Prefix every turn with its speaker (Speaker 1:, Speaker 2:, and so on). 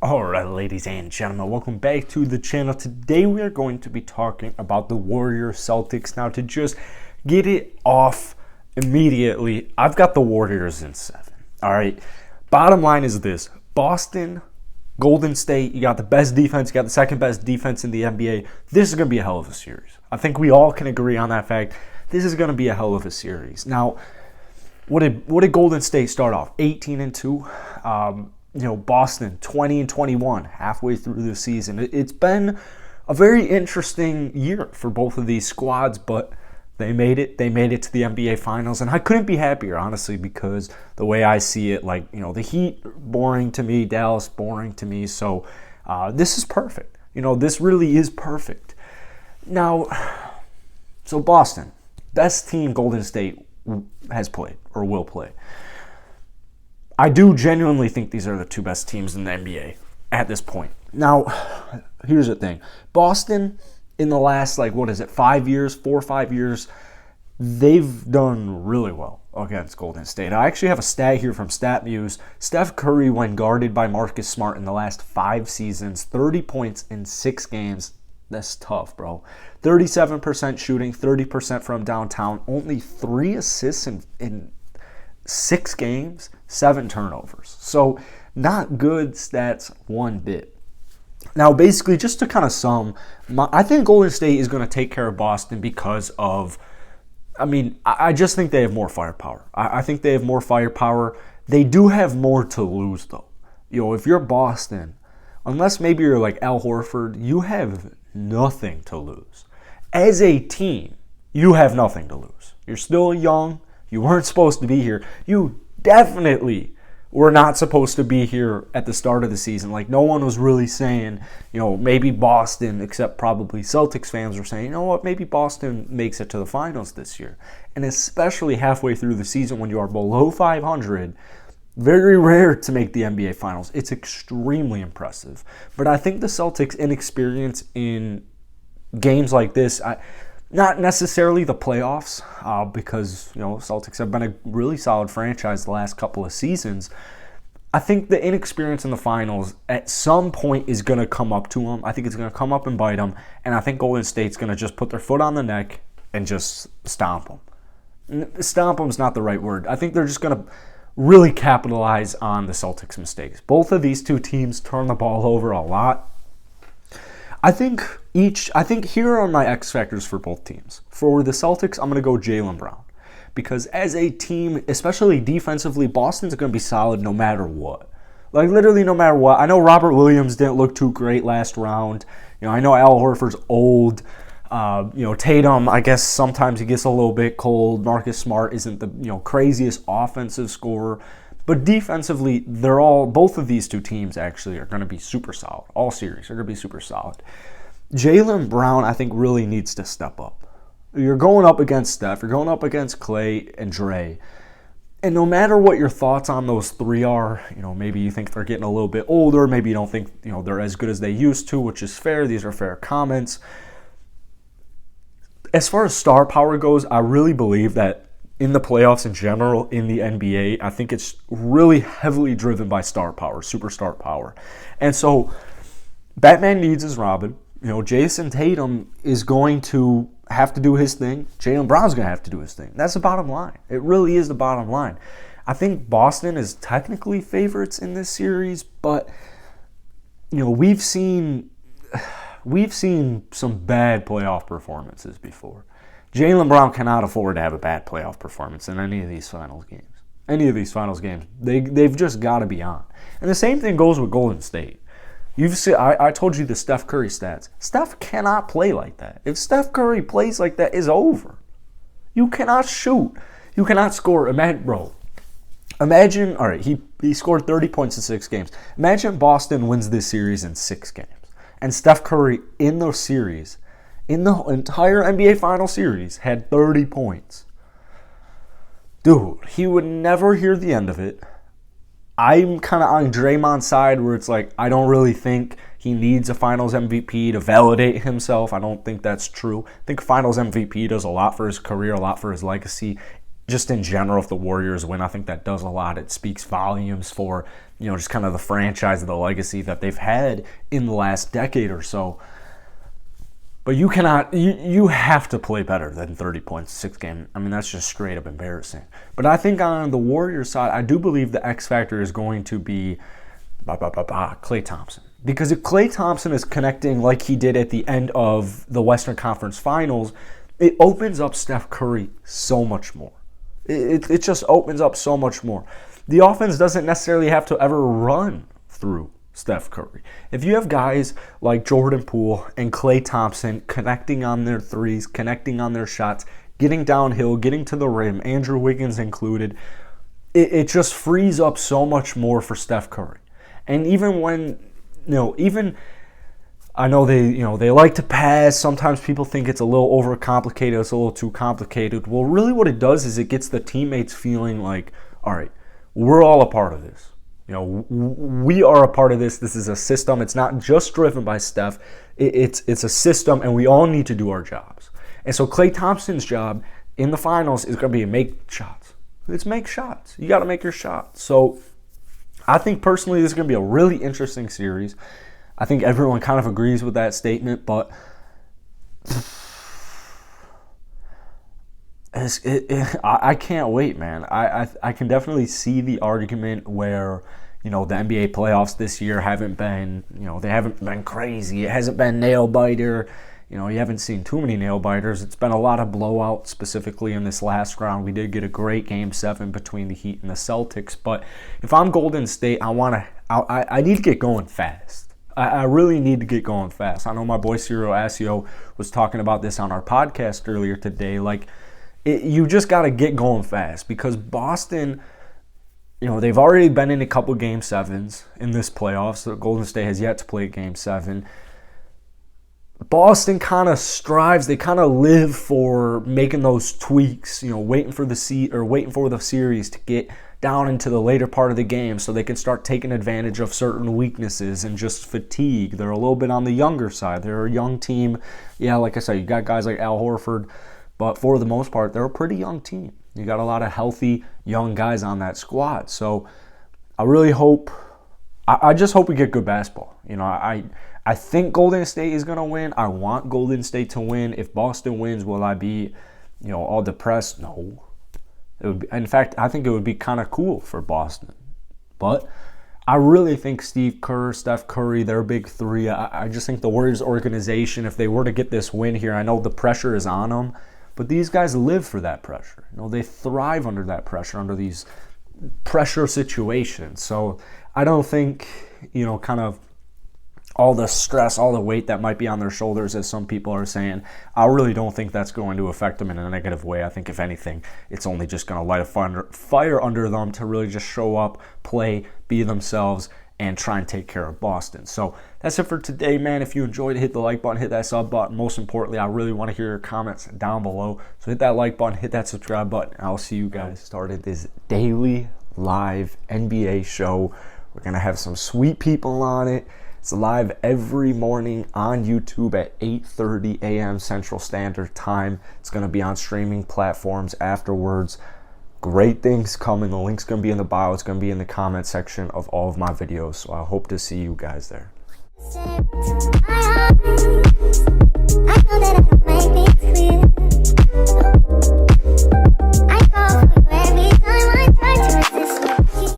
Speaker 1: Alright, ladies and gentlemen, welcome back to the channel. Today we are going to be talking about the Warriors Celtics. Now, to just get it off immediately, I've got the Warriors in 7. Alright, bottom line is this. Boston, Golden State, you got the best defense, you got the second best defense in the NBA. This is going to be a hell of a series. I think we all can agree on that fact. This is going to be a hell of a series. Now, what did Golden State start off? 18-2. Boston 20-21 halfway through the season. It's been a very interesting year for both of these squads, but they made it. They made it to the NBA Finals, and I couldn't be happier, honestly, because the way I see it, the Heat, boring to me, Dallas, boring to me, so this is perfect. This really is perfect. Now, so Boston, best team Golden State has played or will play. I do genuinely think these are the two best teams in the NBA at this point. Now, here's the thing. Boston, in the last, 4 or 5 years, they've done really well against Golden State. I actually have a stat here from StatMuse. Steph Curry, when guarded by Marcus Smart in the last 5 seasons, 30 points in 6 games. That's tough, bro. 37% shooting, 30% from downtown, only 3 assists in 6 games, 7 turnovers. So not good stats one bit. Now, basically, just to kind of sum, I think Golden State is going to take care of Boston because of, I just think they have more firepower. I think they have more firepower. They do have more to lose, though. If you're Boston, unless maybe you're like Al Horford, you have nothing to lose. As a team, you have nothing to lose. You're still young. You weren't supposed to be here. You definitely were not supposed to be here at the start of the season. No one was really saying, maybe Boston, except probably Celtics fans were saying, maybe Boston makes it to the finals this year. And especially halfway through the season when you are below 500, very rare to make the NBA Finals. It's extremely impressive. But I think the Celtics' inexperience in games like this, not necessarily the playoffs, because Celtics have been a really solid franchise the last couple of seasons. I think the inexperience in the finals at some point is going to come up to them. I think it's going to come up and bite them, and I think Golden State's going to just put their foot on the neck and just stomp them. Stomp them's not the right word. I think they're just going to really capitalize on the Celtics' mistakes. Both of these two teams turn the ball over a lot. I think here are my X factors for both teams. For the Celtics, I'm going to go Jaylen Brown. Because as a team, especially defensively, Boston's going to be solid no matter what. Literally no matter what. I know Robert Williams didn't look too great last round. I know Al Horford's old. Tatum, I guess sometimes he gets a little bit cold. Marcus Smart isn't the craziest offensive scorer. But defensively, both of these two teams actually are going to be super solid. All series are going to be super solid. Jaylen Brown, I think, really needs to step up. You're going up against Steph. You're going up against Clay and Dre. And no matter what your thoughts on those three are, maybe you think they're getting a little bit older. Maybe you don't think, they're as good as they used to, which is fair. These are fair comments. As far as star power goes, I really believe that in the playoffs in general, in the NBA, I think it's really heavily driven by star power, superstar power. And so Batman needs his Robin. Jason Tatum is going to have to do his thing. Jaylen Brown's going to have to do his thing. That's the bottom line. It really is the bottom line. I think Boston is technically favorites in this series, but we've seen some bad playoff performances before. Jaylen Brown cannot afford to have a bad playoff performance in any of these finals games. They've just got to be on. And the same thing goes with Golden State. I told you the Steph Curry stats. Steph cannot play like that. If Steph Curry plays like that, it's over. You cannot shoot. You cannot score. Imagine, all right, he scored 30 points in 6 games. Imagine Boston wins this series in 6 games. And Steph Curry in those series, in the entire NBA Final Series, had 30 points. Dude, he would never hear the end of it. I'm kind of on Draymond's side where it's I don't really think he needs a Finals MVP to validate himself. I don't think that's true. I think Finals MVP does a lot for his career, a lot for his legacy. just in general, if the Warriors win, I think that does a lot. It speaks volumes for, just kind of the franchise, the legacy that they've had in the last decade or so. But you cannot, you have to play better than 30 points 6 game. I mean, that's just straight up embarrassing. But I think on the Warriors side, I do believe the X factor is going to be Klay Thompson. Because if Klay Thompson is connecting like he did at the end of the Western Conference Finals, it opens up Steph Curry so much more. It just opens up so much more. The offense doesn't necessarily have to ever run through Steph Curry. If you have guys like Jordan Poole and Klay Thompson connecting on their threes, connecting on their shots, getting downhill, getting to the rim, Andrew Wiggins included, it just frees up so much more for Steph Curry. And even when, I know they like to pass. Sometimes people think it's a little overcomplicated. It's a little too complicated. Well, really what it does is it gets the teammates feeling like, all right, we're all a part of this. We are a part of this. This is a system. It's not just driven by Steph. It's a system, and we all need to do our jobs. And so Klay Thompson's job in the finals is going to be to make shots. It's make shots. You got to make your shots. So I think personally this is going to be a really interesting series. I think everyone kind of agrees with that statement, but I can't wait, man. I can definitely see the argument where, the NBA playoffs this year haven't been, they haven't been crazy. It hasn't been nail biter. You haven't seen too many nail biters. It's been a lot of blowouts, specifically in this last round. We did get a great Game 7 between the Heat and the Celtics. But if I'm Golden State, I need to get going fast. I really need to get going fast. I know my boy Ciro Asio was talking about this on our podcast earlier today. You just got to get going fast because Boston, they've already been in a couple Game 7s in this playoffs. So Golden State has yet to play Game 7. Boston kind of strives, they kind of live for making those tweaks, waiting for the series to get down into the later part of the game so they can start taking advantage of certain weaknesses and just fatigue. They're a little bit on the younger side. They're a young team. Yeah, like I said, you got guys like Al Horford, but for the most part, they're a pretty young team. You got a lot of healthy young guys on that squad. So I really hope, I just hope we get good basketball. I think Golden State is going to win. I want Golden State to win. If Boston wins, will I be, all depressed? No. In fact, I think it would be kind of cool for Boston. But I really think Steve Kerr, Steph Curry, their big three, I just think the Warriors organization, if they were to get this win here, I know the pressure is on them, but these guys live for that pressure. They thrive under that pressure, under these pressure situations. So I don't think, kind of all the stress, all the weight that might be on their shoulders, as some people are saying, I really don't think that's going to affect them in a negative way. I think, if anything, it's only just going to light a fire under them to really just show up, play, be themselves, and try and take care of Boston. So that's it for today, man. If you enjoyed it, hit the like button, hit that sub button. Most importantly, I really want to hear your comments down below. So hit that like button, hit that subscribe button. I'll see you guys. Started this daily live NBA show. We're going to have some sweet people on it. It's live every morning on YouTube at 8:30 a.m. Central Standard Time. It's going to be on streaming platforms afterwards. Great things coming. The link's going to be in the bio. It's going to be in the comment section of all of my videos. So I hope to see you guys there.